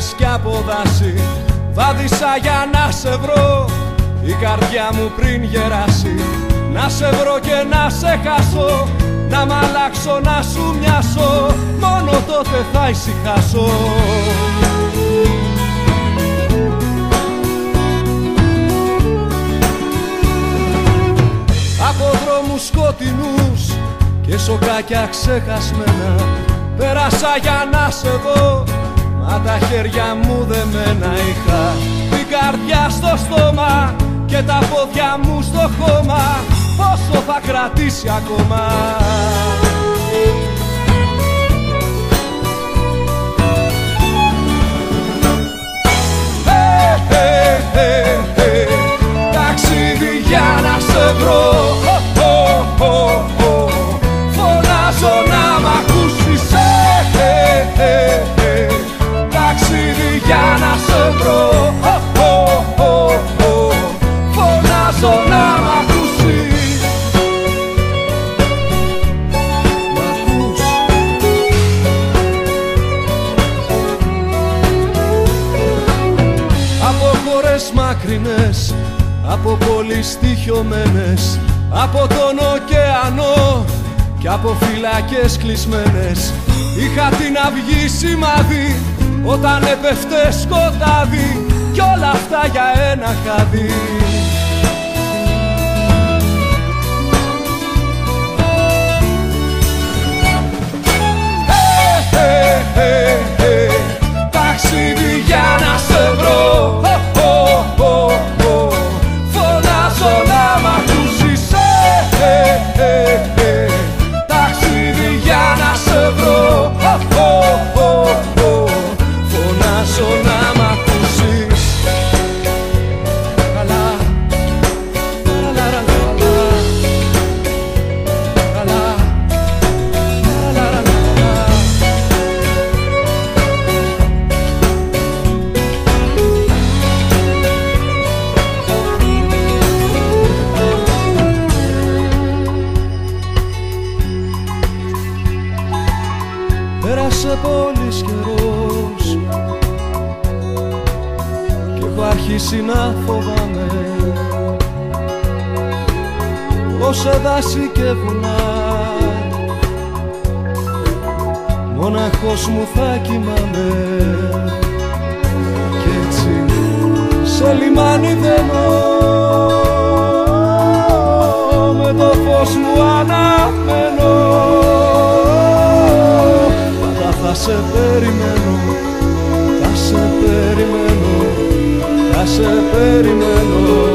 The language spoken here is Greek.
ουρανιές κι από δάση. Βάδισα για να σε βρω, η καρδιά μου πριν γεράσει. Να σε βρω και να σε χάσω, να μ' αλλάξω, να σου μοιάσω. Μόνο τότε θα ησυχάσω. Από δρόμους σκοτεινούς και σοκάκια ξεχασμένα πέρασα για να σε δω, μα τα χέρια μου δεμένα. Είχα την καρδιά στο στόμα και τα πόδια μου στο χώμα. Πόσο θα κρατήσει ακόμα? Ταξίδι για να σε βρω, φωνάζω να μ' ακούσεις. Ταξίδι για να σε βρω, φωνάζω να μ' ακούσεις. Από χώρες μακρινές, από πόλεις στοιχειωμένες, από τον ωκεανό κι από φυλακές κλεισμένες. Είχα την αυγή σημάδι όταν έπεφτε σκοτάδι, κι όλα αυτά για ένα χάδι. Ταξίδι για να σε βρω, φωνάζω να μ' ακούσεις. Ταξίδι για να σε βρω, φωνάζω να μ' ακούσεις. Καλά, λα, λα, λα, λα. Καλά, λα, λα, λα, λα. Πέρασε πολύς καιρός κι έχω αρχίσει να φοβάμαι πως σε δάση και βουνά μοναχός μου θα κοιμάμαι. Κι έτσι σε λιμάνι δένω, με το φως μου αναμένω. Θα σε περιμένω, θα σε περιμένω, θα σε περιμένω.